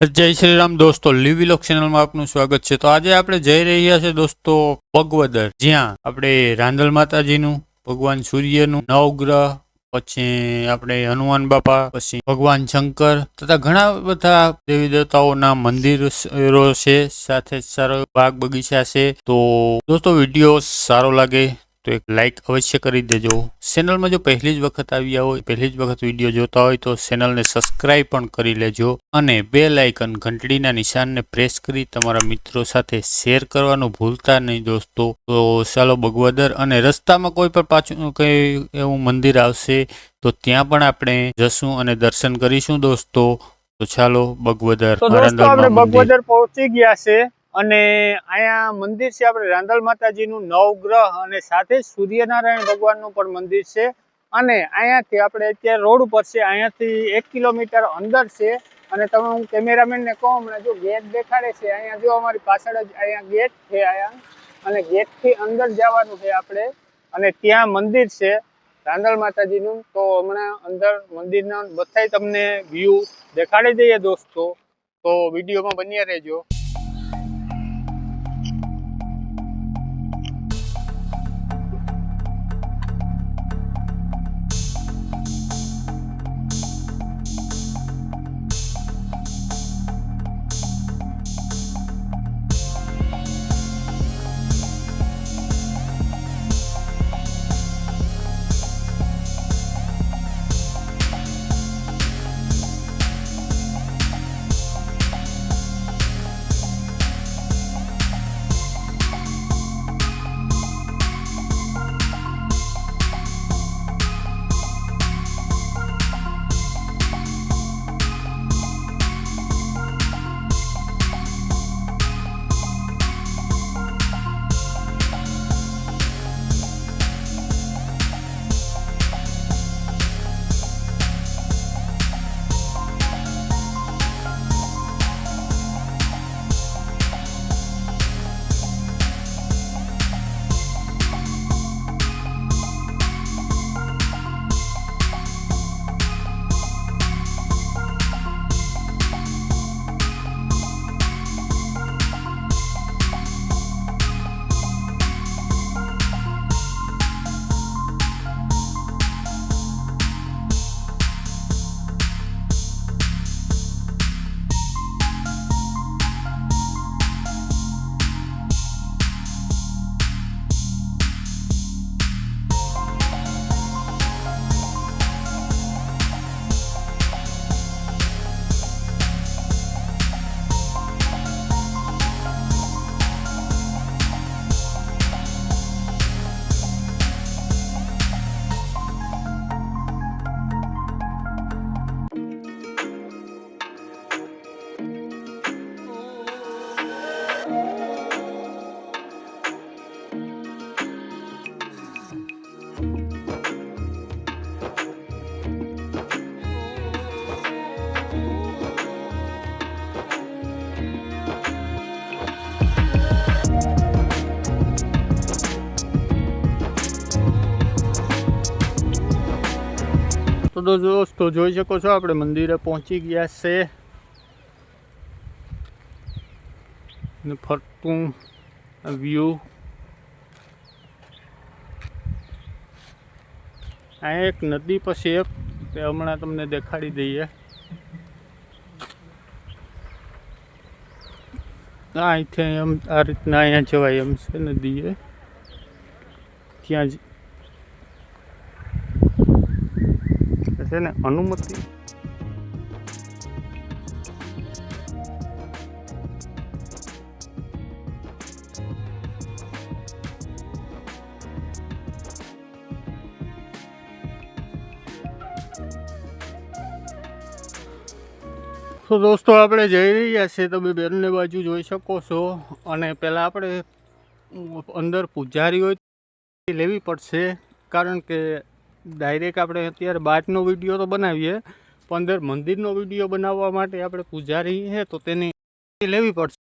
જય શ્રી રામ દોસ્તો, leave vlog ચેનલમાં આપનું સ્વાગત છે। તો આજે આપણે જઈ રહ્યા છે દોસ્તો બગવદર, જ્યાં આપણે રાંદલ માતાજીનું, ભગવાન સૂર્યનું, નવગ્રહ, પછી આપણે હનુમાન બાપા, પછી ભગવાન શંકર તથા ઘણા બધા દેવી દેવતાઓના મંદિરો છે, સાથે સારો બાગ બગીચા છે। તો દોસ્તો વિડીયો સારો લાગે તો એક લાઈક અવશ્ય કરી દેજો। ચેનલમાં જો પહેલી જ વખત આવ્યા હોય, પહેલી જ વખત વિડીયો જોતા હોય તો ચેનલને સબસ્ક્રાઇબ પણ કરી લેજો અને બેલ આઇકન ઘંટડીના નિશાનને પ્રેસ કરી તમારા મિત્રો સાથે શેર કરવાનું ભૂલતા નહીં દોસ્તો। તો ચાલો બગવદર, અને રસ્તામાં કોઈ પણ પાછું કઈ એવું મંદિર આવશે તો ત્યાં પણ આપણે જશું અને દર્શન કરીશું દોસ્તો। તો ચાલો બગવદર, તો દોસ્તો આપણે બગવદર પહોંચી ગયા છે અને અહીંયા મંદિર છે આપણે રાંદલ માતાજીનું, નવગ્રહ, અને સાથે સૂર્યનારાયણ ભગવાનનું પણ મંદિર છે। અને અહીંયાથી આપણે અત્યારે રોડ ઉપર છે, અહીંયાથી 1 કિલોમીટર અંદર છે। અને તમે હું કેમેરામેનને કહું, હમણાં જો ગેટ દેખાડે છે, અહીંયા જો અમારી પાછળ જ અહીંયા ગેટ છે અહીંયા, અને ગેટથી અંદર જવાનું છે આપણે, અને ત્યાં મંદિર છે રાંદલ માતાજીનું। તો હમણાં અંદર મંદિરના બધાય તમને વ્યૂ દેખાડી દઈએ દોસ્તો, તો વિડીયોમાં બન્યા રહેજો। તો દોસ્તો જોઈ શકો છો આપણે મંદિરે પહોંચી ગયા છે, ને ફરતું વ્યૂ આ એક નદી પછી એક તે હમણાં તમને દેખાડી દઈએ। અહીંથી એમ આ રીતના અહીંયા જવાય એમ છે નદીએ, ત્યાં જ છે ને અનુમતિ। તો દોસ્તો આપણે જઈ રહ્યા છીએ, તમે બંને બાજુ જોઈ શકો છો। અને પહેલાં આપણે અંદર પૂજારી હોય લેવી પડશે, કારણ કે ડાયરેક્ટ આપણે અત્યારે બહારનો વિડીયો તો બનાવીએ, પણ અંદર મંદિરનો વિડીયો બનાવવા માટે આપણે પૂજારી છે તો તેની લેવી પડશે।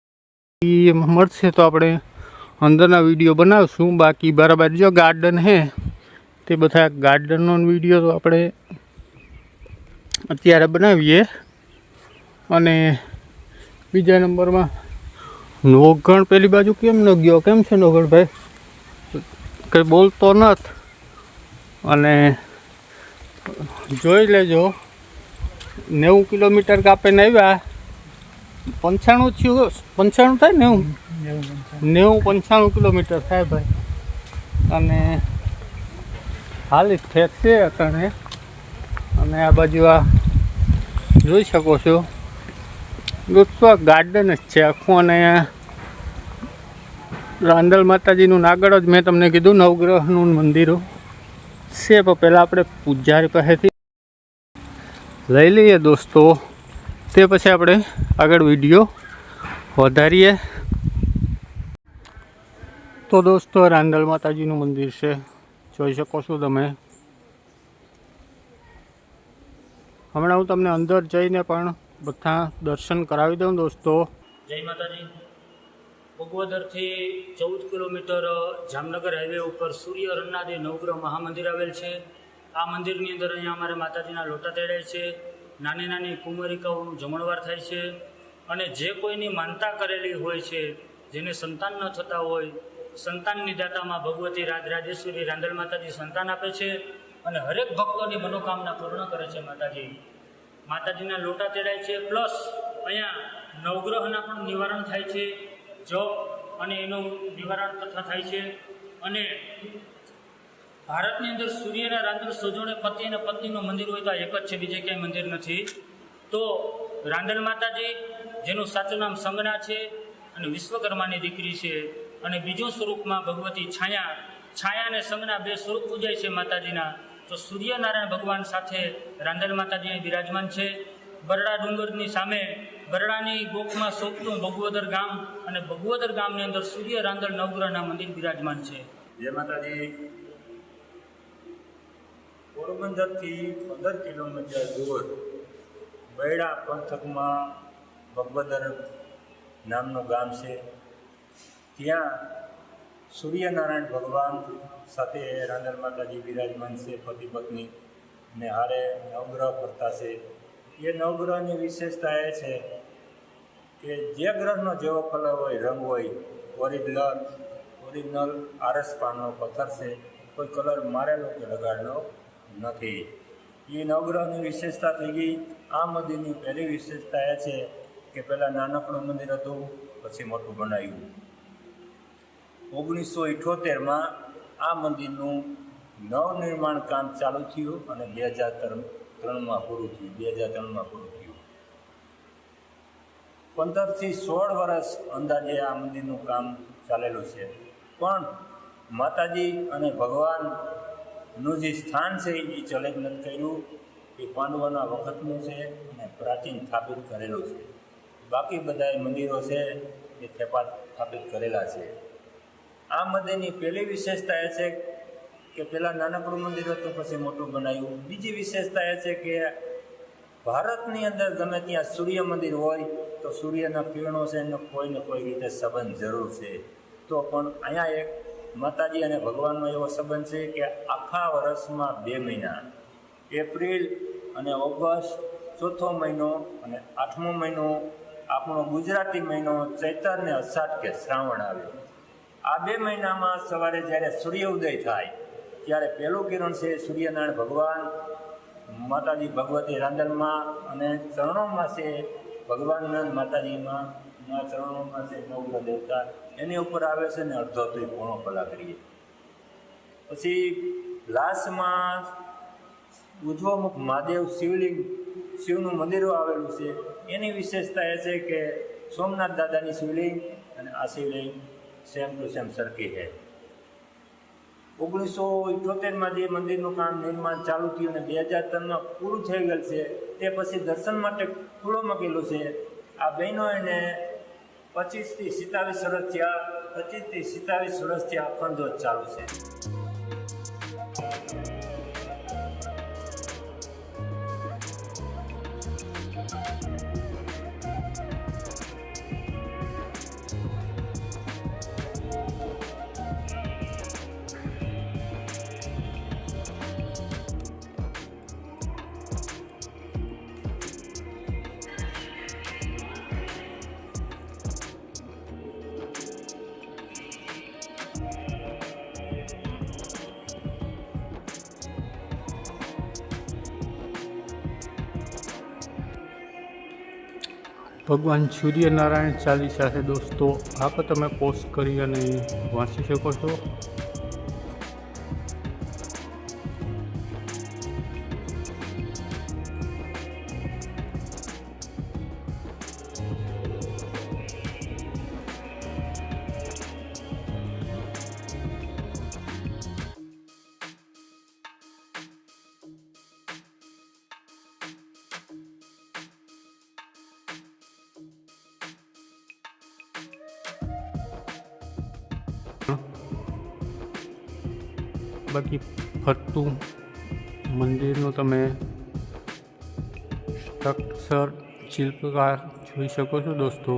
એ મળશે તો આપણે અંદરના વિડીયો બનાવશું। બાકી બરાબર જો ગાર્ડન છે તે બધા ગાર્ડનનો વિડીયો તો આપણે અત્યારે બનાવીએ। અને બીજા નંબરમાં નોગણ પેલી બાજુ કેમ ન ગયો? કેમ છે નોગણભાઈ? કંઈ બોલતો નથી. અને જોઈ લેજો 90 કિલોમીટર કાપીને આવ્યા. 95 થયું, 95 થાય ને? 95 કિલોમીટર થાય ભાઈ. અને હાલી ઠેક છે અટાણે. અને આ બાજુ આ જોઈ શકો છો દોસ્તો, આ ગાર્ડન જ છે આખું. અને રાંદલ માતાજીનું આગળ જ મેં તમને કીધું નવગ્રહનું મંદિરો છે. પણ પહેલાં આપણે પૂજારી પાસેથી લઈ લઈએ દોસ્તો, તે પછી આપણે આગળ વિડીયો વધારીએ. તો દોસ્તો, રાંદલ માતાજીનું મંદિર છે, જોઈ શકો છો તમે. હમણાં હું તમને અંદર જઈને પણ બધા દર્શન કરાવી દઉં દોસ્તો. જય માતાજી. ભગવદરથી 14 કિલોમીટર જામનગર હાઈવે ઉપર સૂર્ય રન્નાદેવ નવગ્રહ મહામંદિર આવેલ છે. આ મંદિરની અંદર અહીંયા અમારે માતાજીના લોટા તેડાય છે, નાની નાની કુમારિકાઓનું જમણવાર થાય છે. અને જે કોઈની માનતા કરેલી હોય છે, જેને સંતાન ન થતા હોય, સંતાનની દાતામાં ભગવતી રાજરાજેશ્વરી રાંદલ માતાજી સંતાન આપે છે અને હરેક ભક્તોની મનોકામના પૂર્ણ કરે છે. માતાજીના લોટા તેડાય છે, પ્લસ અહીંયા નવગ્રહના પણ નિવારણ થાય છે, જપ અને એનું નિવારણ તથા થાય છે. અને ભારતની અંદર સૂર્યના રાંદલ સોજોણે પતિ અને પત્નીનું મંદિર હોય તો આ એક જ છે, બીજે ક્યાંય મંદિર નથી. તો રાંદલ માતાજી, જેનું સાચું નામ સંગના છે અને વિશ્વકર્માની દીકરી છે, અને બીજું સ્વરૂપમાં ભગવતી છાયા અને સંગના બે સ્વરૂપ પૂજાય છે માતાજીના. તો સૂર્યનારાયણ ભગવાન સાથે રાંદલ માતાજી બિરાજમાન છે. બરડા ડુંગરની સામે બરડાની ગોખમાં સોંપતું ભગવદર ગામ, અને ભગવદર ગામની અંદર સૂર્ય રાંદલ નવગ્રહના મંદિર બિરાજમાન છે. જય માતાજી. પોરબંદરથી 15 કિલોમીટર દૂર બૈડા પંથકમાં ભગવદર નામનું ગામ છે. ત્યાં સૂર્યનારાયણ ભગવાન સાથે રાંદલ માતાજી બિરાજમાન છે, પતિ પત્ની, ને હારે નવગ્રહ ફરતા છે. એ નવગ્રહની વિશેષતા એ છે કે જે ગ્રહનો જેવો કલર હોય, રંગ હોય, ઓરિજિનલ આરસ પાનનો પથ્થર છે, કોઈ કલર મારેલો કે લગાડેલો નથી. એ નવગ્રહની વિશેષતા થઈ ગઈ. આ મંદિરની પહેલી વિશેષતા એ છે કે પહેલાં નાનકડું મંદિર હતું, પછી મોટું બનાવ્યું. 1978માં આ મંદિરનું નવનિર્માણ કામ ચાલુ થયું અને 2003માં પૂરું થયું. 15થી 16 વર્ષ અંદાજે આ મંદિરનું કામ ચાલેલું છે. પણ માતાજી અને ભગવાનનું જે સ્થાન છે એ ચલેજ નથી કર્યું. એ પાંડવોના વખતનું છે અને પ્રાચીન સ્થાપિત કરેલું છે. બાકી બધા મંદિરો છે એ સ્થાપિત કરેલા છે. આ મંદિરની પહેલી વિશેષતા એ છે કે પહેલાં નાનકડું મંદિર હતું, પછી મોટું બનાવ્યું. બીજી વિશેષતા એ છે કે ભારતની અંદર ગમે ત્યાં સૂર્ય મંદિર હોય તો સૂર્યના કિરણો છે એનો કોઈને કોઈ રીતે સંબંધ જરૂર છે. તો પણ અહીંયા એક માતાજી અને ભગવાનનો એવો સંબંધ છે કે આખા વર્ષમાં 2 મહિના, એપ્રિલ અને ઓગસ્ટ, ચોથો મહિનો અને 8મો મહિનો, આપણો ગુજરાતી મહિનો ચૈતર ને અષાઢ કે શ્રાવણ આવે. આ 2 મહિનામાં સવારે જ્યારે સૂર્ય ઉદય થાય ત્યારે પહેલું કિરણ છે સૂર્યનારાયણ ભગવાન, માતાજી ભગવતી રાંદલમાં, અને ચરણોમાં છે ભગવાનના માતાજીમાં ચરણોમાં છે નવગ્રહ દેવતા, એની ઉપર આવે છે ને અડધોથી પોણો કલાક કરીએ. પછી લાસ્ટમાં ઉજ્જવમુખ મહાદેવ શિવનું મંદિરો આવેલું છે. એની વિશેષતા એ છે કે સોમનાથ દાદાની શિવલિંગ અને આ શિવલિંગ સેમ ટુ સેમ સરખી છે. 1978માં જે મંદિરનું કામ નિર્માણ ચાલુ થયું અને 2003માં પૂરું થઈ ગયેલ છે. તે પછી દર્શન માટે ખુલ્લો મૂકેલું છે. આ બહેનો એને 25 થી 27 વર્ષથી અખંડ જ્યોત ચાલુ છે. ભગવાન સૂર્યનારાયણ ચાલીસા છે દોસ્તો, આ પણ તમે પોસ્ટ કરી અને વાંચી શકો છો. બાકી ફરતું મંદિરનું તમે સ્ટ્રક્ચર શિલ્પકાર જોઈ શકો છો દોસ્તો.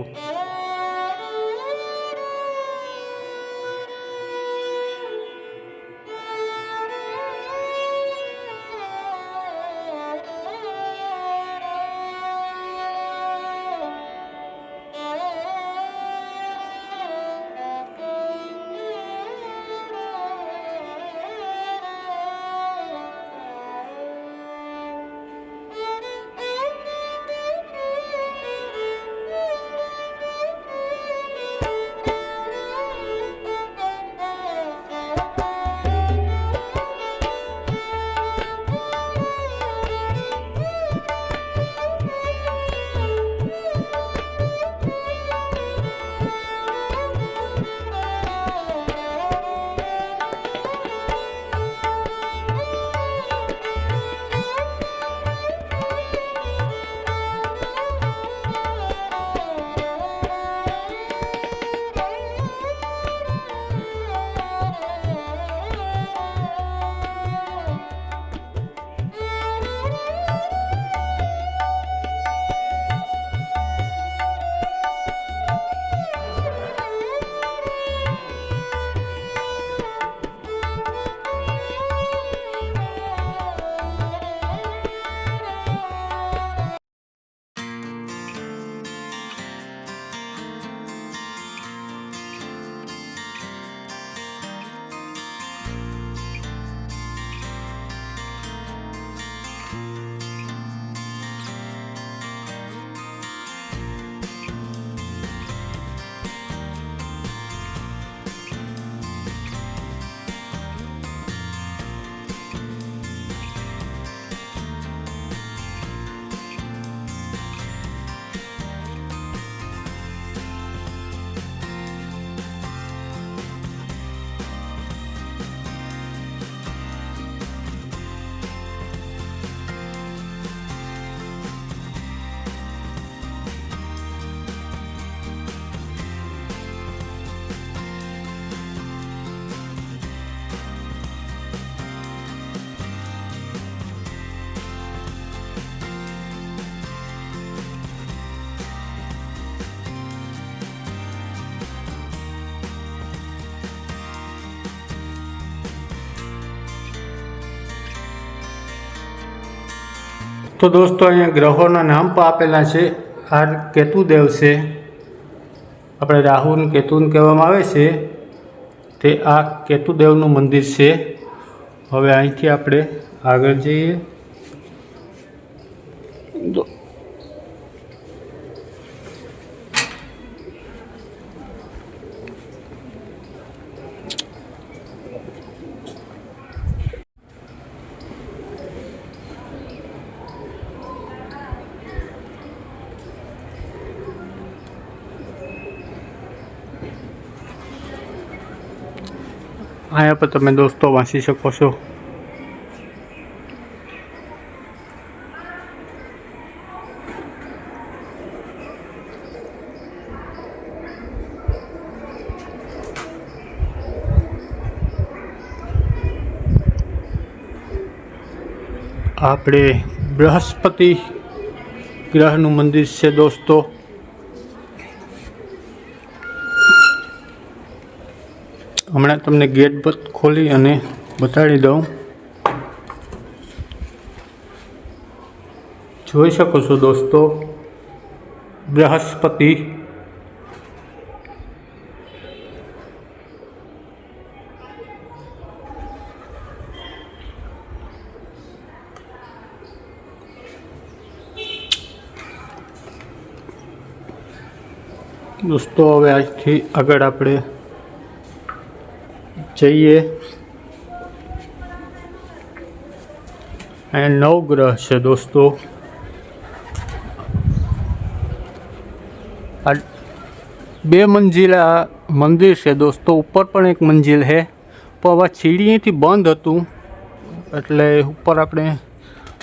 તો દોસ્તો અહીંયા ગ્રહોના નામ પણ આપેલા છે. આ કેતુદેવ છે, આપણે રાહુને કેતુને કહેવામાં આવે છે, તે આ કેતુદેવનું મંદિર છે. હવે અહીંથી આપણે આગળ જઈએ. અહીંયા પર તમે દોસ્તો વાંચી શકો છો. આપણે બૃહસ્પતિ ગ્રહનું મંદિર છે દોસ્તો. હમણાં તમને ગેટ ખોલી અને બતાડી દઉં. જોઈ શકો છો દોસ્તો, બૃહસ્પતિ દોસ્તો હવે આજથી આગળ આપણે જઈએ. અહીંયા નવગ્રહ છે દોસ્તો. આ 2 મંજિલા મંદિર છે દોસ્તો. ઉપર પણ એક મંજિલ છે, પણ હવે સીડીથી બંધ હતું એટલે ઉપર આપણે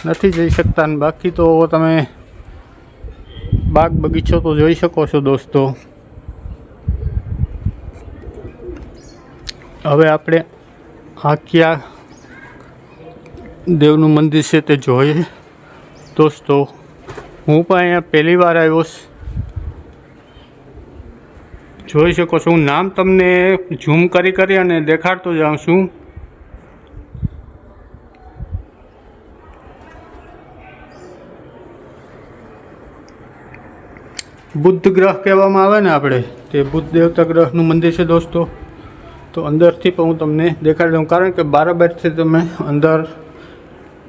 નથી જઈ શકતા. ને બાકી તો તમે બાગ બગીચો તો જોઈ શકો છો દોસ્તો. હવે આપણે આ ક્યાં દેવનું મંદિર છે તે જોઈએ દોસ્તો. હું પણ અહીંયા પહેલી વાર આવ્યો છું. જોઈ શકો છો. હું નામ તમને ઝૂમ કરી અને દેખાડતો જાઉં છું. બુદ્ધ ગ્રહ કહેવામાં આવે ને આપણે, તે બુદ્ધ દેવતા ગ્રહનું મંદિર છે દોસ્તો. તો અંદરથી પણ હું તમને દેખાડી દઉં, કારણ કે બારથી તમે અંદર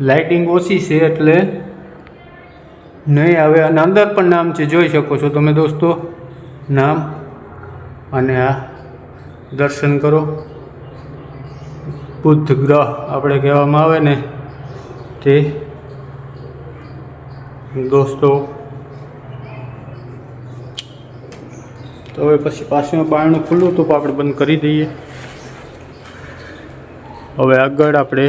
લાઇટિંગ ઓછી છે એટલે નહીં આવે. અને અંદર પણ નામ છે, જોઈ શકો છો તમે દોસ્તો નામ. અને આ દર્શન કરો. બુદ્ધ ગ્રહ આપણે કહેવામાં આવે ને તે દોસ્તો. તો હવે પછી પાછું બારણું ખુલ્લું હતું પણ આપણે બંધ કરી દઈએ. હવે આગળ આપણે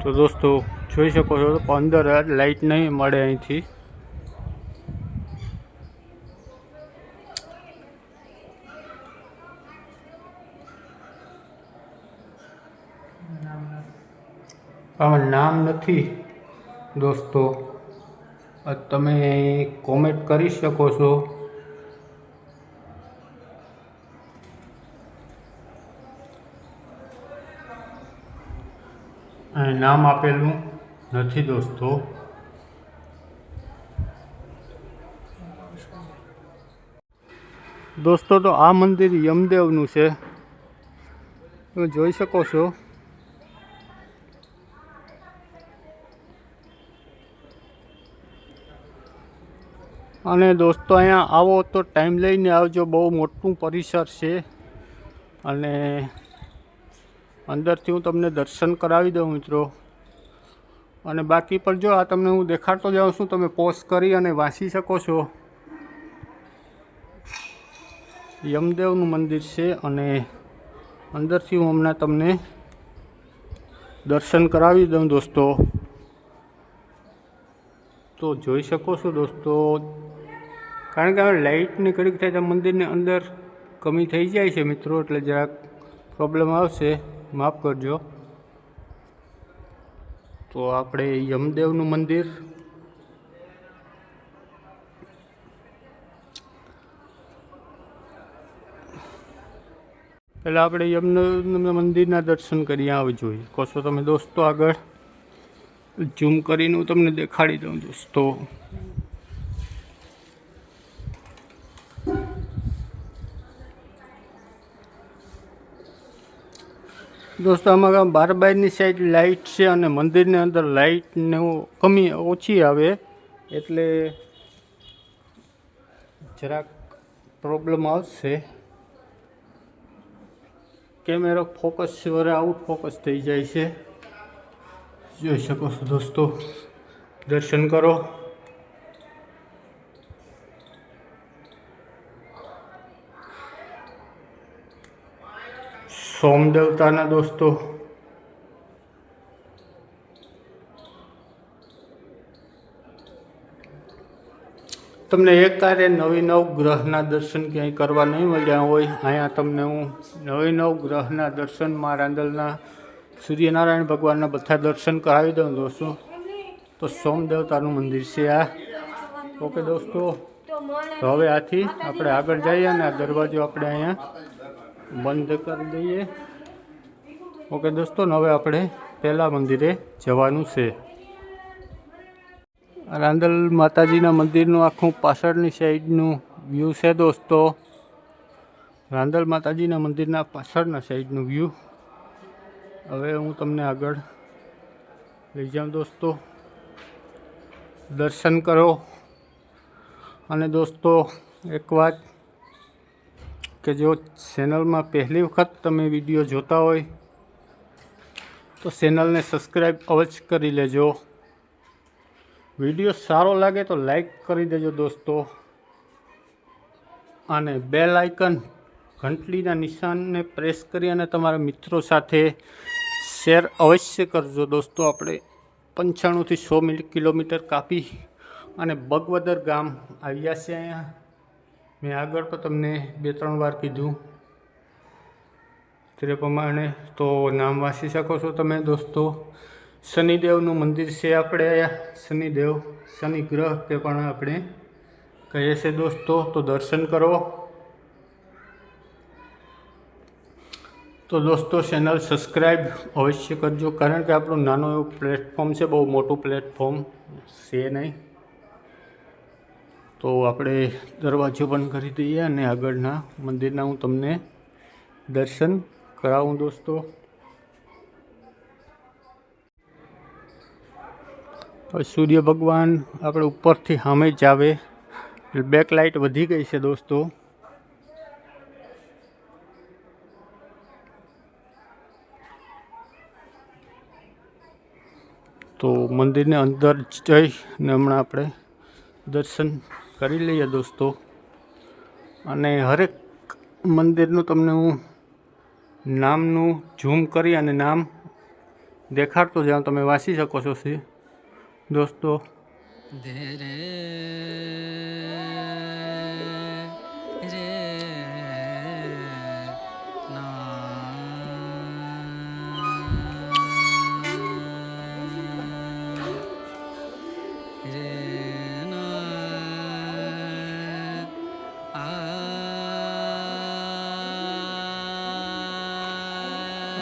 તો દોસ્તો જોઈ શકો છો. તો અંદર લાઇટ નહીં મળે અહીંથી. આમાં નામ નથી દોસ્તો. તમે કોમેન્ટ કરી શકો છો. નામ આપેલું નથી દોસ્તો. તો આ મંદિર યમદેવનું છે, તમે જોઈ શકો છો. અને દોસ્તો અહીંયા આવો તો ટાઈમ લઈને આવજો. બહુ મોટું પરિસર છે અને અંદરથી હું તમને દર્શન કરાવી દઉં મિત્રો. અને બાકી પણ જો આ તમને હું દેખાડતો જાઉં છું, તમે પોઝ કરી અને વાંચી શકો છો. યમદેવનું મંદિર છે અને અંદરથી હું હમણાં તમને દર્શન કરાવી દઉં દોસ્તો. તો જોઈ શકો છો દોસ્તો. કારણ કે હવે લાઇટની ઘડીક થાય તો મંદિરની અંદર કમી થઈ જાય છે મિત્રો, એટલે જરાક પ્રોબ્લેમ આવશે, માફ કરજો. તો આપણે યમદેવનું મંદિર પહેલાં આપણે યમદેવ મંદિરના દર્શન કરી આવી જોઈએ. કહો છો તમે દોસ્તો. આગળ ઝૂમ કરીને હું તમને દેખાડી દઉં દોસ્તો. દોસ્તો આમાં બારની સાઈડ લાઇટ છે અને મંદિરની અંદર લાઇટને કમી ઓછી આવે એટલે જરાક પ્રોબ્લેમ આવશે. કેમેરો ફોકસ વરે આઉટ ફોકસ થઈ જાય છે. જોઈ શકો છો દોસ્તો. દર્શન કરો. સોમદેવતાના દોસ્તો. તમને એક કાર્ય નવ ગ્રહના દર્શન ક્યાંય કરવા નહીં મળ્યા હોય. અહીંયા તમને હું નવ ગ્રહના દર્શનમાં રાંદલના સૂર્યનારાયણ ભગવાનના બધા દર્શન કરાવી દઉં દોસ્તો. તો સોમ દેવતાનું મંદિર છે આ. ઓકે દોસ્તો, તો હવે આથી આપણે આગળ જઈએ અને આ દરવાજો આપણે અહીંયા બંધ કરી દઈએ. ઓકે દોસ્તો, ને હવે આપણે પહેલાં મંદિરે જવાનું છે. રાંદલ માતાજીના મંદિરનું આખું પાછળની સાઈડનું વ્યૂ છે દોસ્તો. રાંદલ માતાજીના મંદિરના પાછળના સાઈડનું વ્યૂ. હવે હું તમને આગળ લઈ જાઉં દોસ્તો. દર્શન કરો. અને દોસ્તો એક વાત કે જો ચેનલમાં પહેલી વખત તમે વિડીયો જોતા હોય તો ચેનલને સબસ્ક્રાઈબ અવશ્ય કરી લેજો. વિડીયો સારો લાગે તો લાઈક કરી દેજો દોસ્તો. અને બેલ આઇકન ઘંટડીના નિશાનને પ્રેસ કરી અને તમારા મિત્રો સાથે શેર અવશ્ય કરજો દોસ્તો. આપણે 95 થી 100 કિલોમીટર કાપી અને બગવદર ગામ આવ્યા છે. અહીંયા મેં આગળ પણ તમને 2-3 વાર કીધું તે પ્રમાણે, તો નામ વાંચી શકો છો તમે દોસ્તો. શનિદેવનું મંદિર છે આપણે અહીંયા. શનિદેવ, શનિ ગ્રહ તે પણ આપણે કહીએ છીએ દોસ્તો. તો દર્શન કરો. તો દોસ્તો ચેનલ સબસ્ક્રાઈબ અવશ્ય કરજો, કારણ કે આપણું નાનું એવું પ્લેટફોર્મ છે, બહુ મોટું પ્લેટફોર્મ છે નહીં. તો આપણે દરવાજો બંધ કરી દઈએ અને આગળના મંદિરના હું તમને દર્શન કરાવું દોસ્તો. હવે સૂર્ય ભગવાન આપણે ઉપરથી સામે જ આવે. બેક લાઇટ વધી ગઈ છે દોસ્તો. તો મંદિરને અંદર જઈ અને હમણાં આપણે દર્શન કરી લઈએ દોસ્તો. અને હરેક મંદિરનું તમને હું નામનું ઝૂમ કરી અને નામ દેખાડતો જાઉં, તમે વાંચી શકો છો દોસ્તો.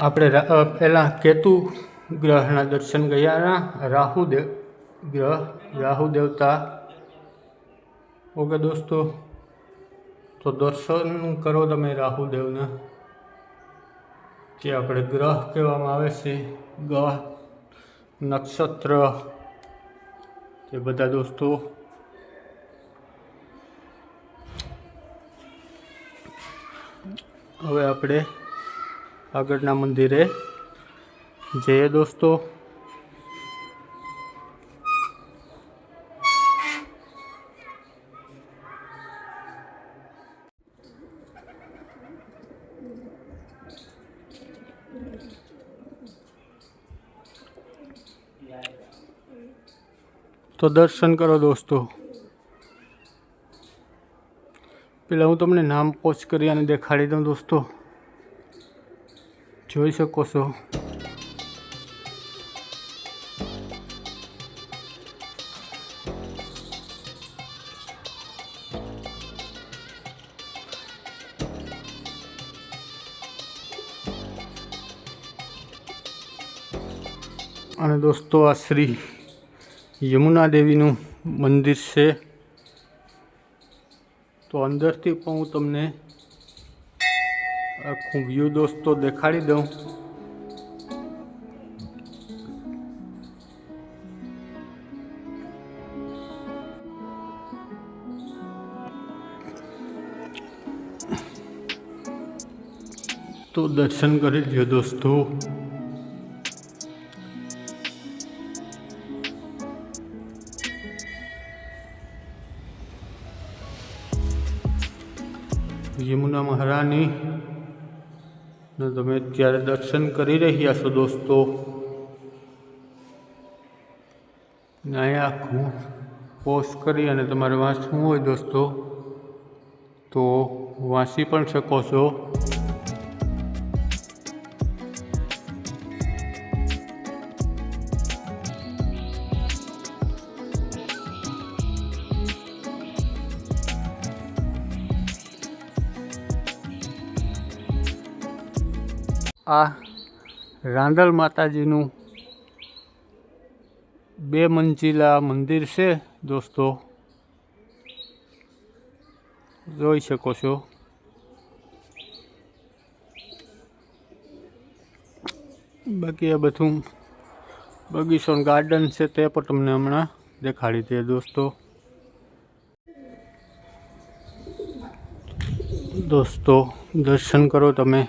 આપણે પહેલાં કેતુ ગ્રહના દર્શન ગયા. રાહુ દેવતા. ઓકે દોસ્તો, તો દર્શન કરો તમે રાહુદેવના. જે આપણે ગ્રહ કહેવામાં આવે છે, ગ્રહ, નક્ષત્ર, તે બધા દોસ્તો. હવે આપણે આગળના મંદિરે જઈએ દોસ્તો. તો દર્શન કરો દોસ્તો. પહેલાં હું તમને નામ પોચ કરી અને દેખાડી દઉં દોસ્તો. જોઈ શકો છો. અને દોસ્તો આ શ્રી યમુના દેવીનું મંદિર છે. તો અંદરથી પણ હું તમને આખું વ્યૂ દોસ્તો દેખાડી દઉં. તો દર્શન કરી લ્યો દોસ્તો. યમુના મહારાણી ને તમે અત્યારે દર્શન કરી રહ્યા છો દોસ્તો. ને અહીંયા આખું પોસ્ટ કરી અને તમારે વાંચવું હોય દોસ્તો તો વાંચી પણ શકો છો. આ રાંદલ માતાજીનું 2 મંજિલા મંદિર છે દોસ્તો, જોઈ શકો છો. બાકી આ બધું બગીચો ગાર્ડન છે તે પણ તમને હમણાં દેખાડી દે દોસ્તો. દોસ્તો દર્શન કરો તમે.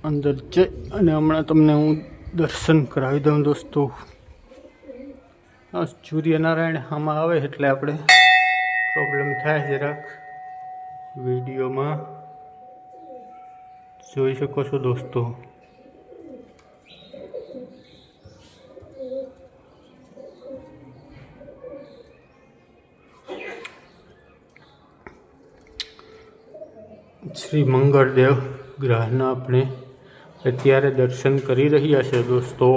અંદર જઈ અને હમણાં તમને હું દર્શન કરાવી દઉં દોસ્તો. સૂર્યનારાયણ આમાં આવે એટલે આપણે પ્રોબ્લેમ થાય જરાક વિડીયોમાં, જોઈ શકો છો દોસ્તો. શ્રી મંગળદેવ ગ્રહના આપણે અત્યારે દર્શન કરી રહ્યા છે દોસ્તો.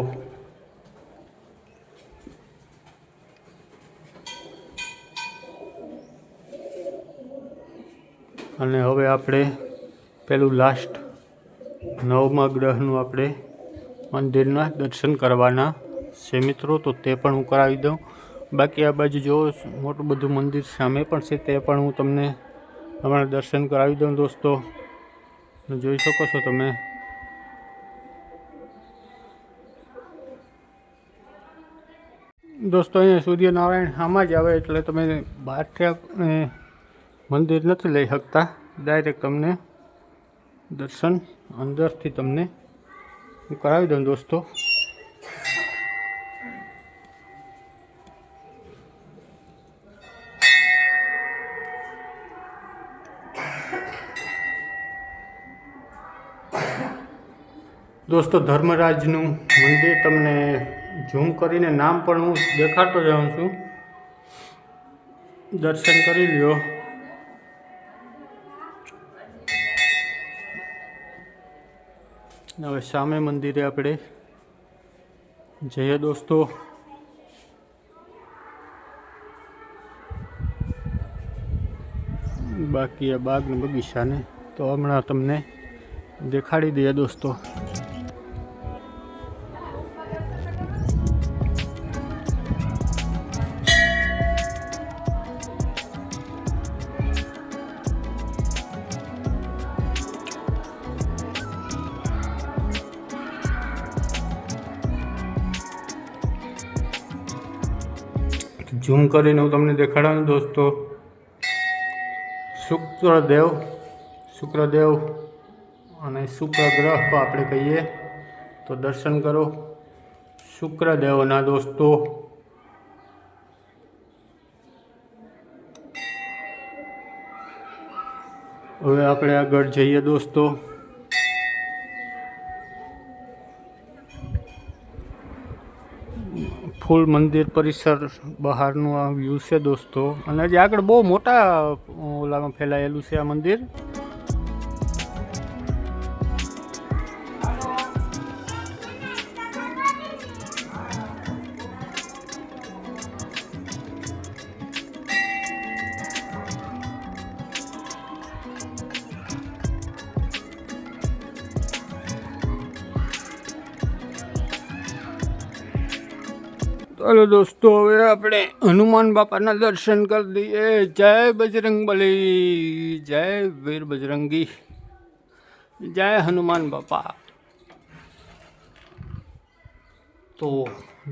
અને હવે આપણે પેલું લાસ્ટ 9મા ગ્રહનું આપણે મંદિરના દર્શન કરવાના છે મિત્રો, તો તે પણ હું કરાવી દઉં. બાકી આ બાજુ જો મોટું બધું મંદિર સામે પણ છે, તે પણ હું તમને હમણાં દર્શન કરાવી દઉં દોસ્તો. જોઈ શકો છો તમે. દોસ્તો અહીંયા સૂર્યનારાયણ આમાં જ આવે એટલે તમે બહારથી મંદિર નથી લઈ શકતા, ડાયરેક્ટ તમને દર્શન અંદરથી તમને હું કરાવી દઉં દોસ્તો. દોસ્તો ધર્મરાજનું મંદિર તમને ઝૂમ કરીને નામ પણ હું દેખાડતો જાઉં છું, દર્શન કરી લ્યો. હવે સામે મંદિરે આપણે જઈએ દોસ્તો. બાકી આ બાગ ને બગીચાને તો હમણાં તમને દેખાડી દઈએ દોસ્તો. ઝૂમ કરીને હું તમને દેખાડવાનું દોસ્તો. શુક્રદેવ અને શુક્ર ગ્રહ આપણે કહીએ તો દર્શન કરો શુક્રદેવના દોસ્તો. હવે આપણે આગળ જઈએ દોસ્તો. ફૂલ મંદિર પરિસર બહારનું આ વ્યૂ છે દોસ્તો. અને હજી આગળ બહુ મોટા ઓલામાં ફેલાયેલું છે આ મંદિર. ચાલો દોસ્તો હવે આપણે હનુમાન બાપાના દર્શન કરી દઈએ. જય બજરંગબલી, જય વીર બજરંગી, જય હનુમાન બાપા. તો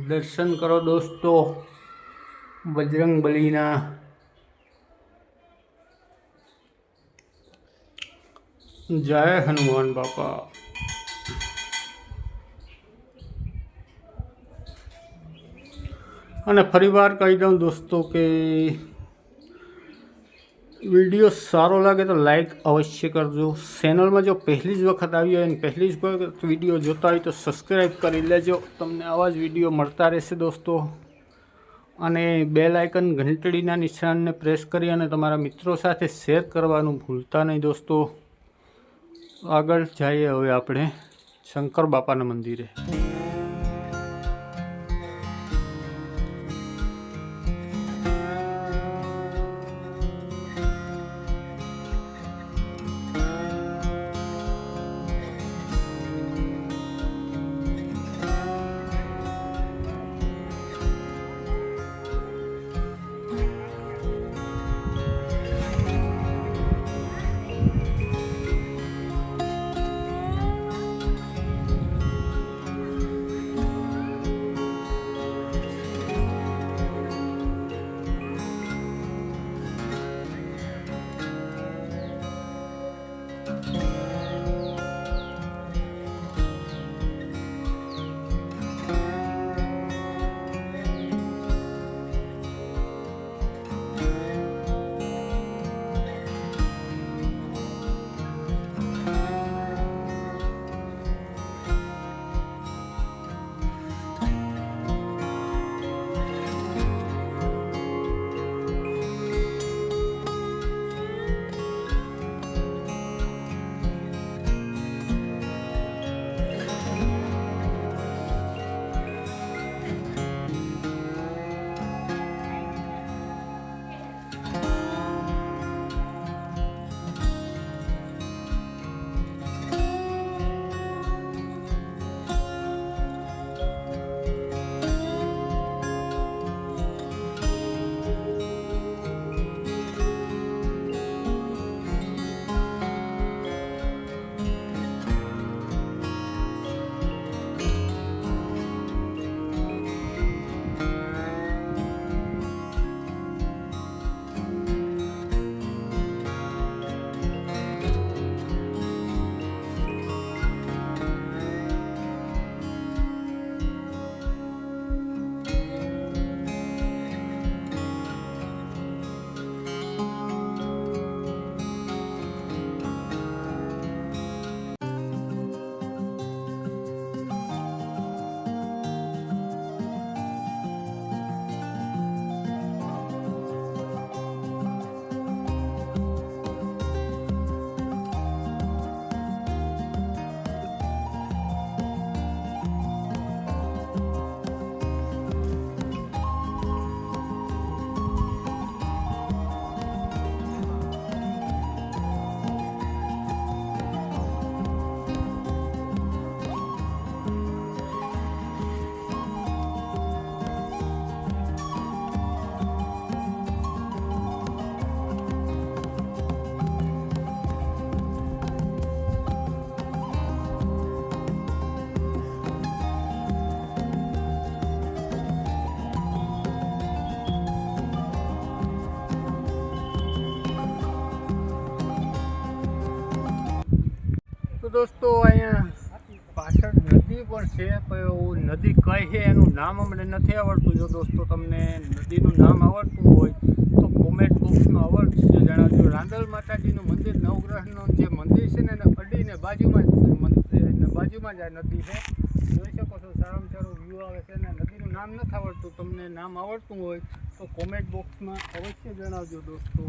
દર્શન કરો દોસ્તો બજરંગબલીના. જય હનુમાન બાપા. અને ફરીવાર કહી દઉં દોસ્તો કે વિડીયો સારો લાગે તો લાઈક અવશ્ય કરજો. ચેનલમાં જો પહેલી જ વખત આવી હોય અને પહેલી જ વખત વિડીયો જોતા હોય તો સબસ્ક્રાઈબ કરી લેજો. તમને આવા જ વિડીયો મળતા રહેશે દોસ્તો. અને બેલ આઇકન ઘંટડીના નિશાનને પ્રેસ કરી અને તમારા મિત્રો સાથે શેર કરવાનું ભૂલતા નહીં દોસ્તો. આગળ જઈએ હવે આપણે શંકર બાપાના મંદિરે. દોસ્તો અહીંયા પાછળ નદી પણ છે, પણ નદી કઈ છે એનું નામ અમને નથી આવડતું. જો દોસ્તો તમને નદીનું નામ આવડતું હોય તો કોમેન્ટ બોક્સમાં અવશ્ય જણાવજો. રાંદલ માતાજીનું મંદિર નવગ્રહનું જે મંદિર છે ને એને અડીને બાજુમાં જ આ નદી છે. જોઈ શકો છો સારામાં સારો વ્યૂ આવે છે. અને નદીનું નામ નથી આવડતું, તમને નામ આવડતું હોય તો કોમેન્ટ બોક્સમાં અવશ્ય જણાવજો દોસ્તો.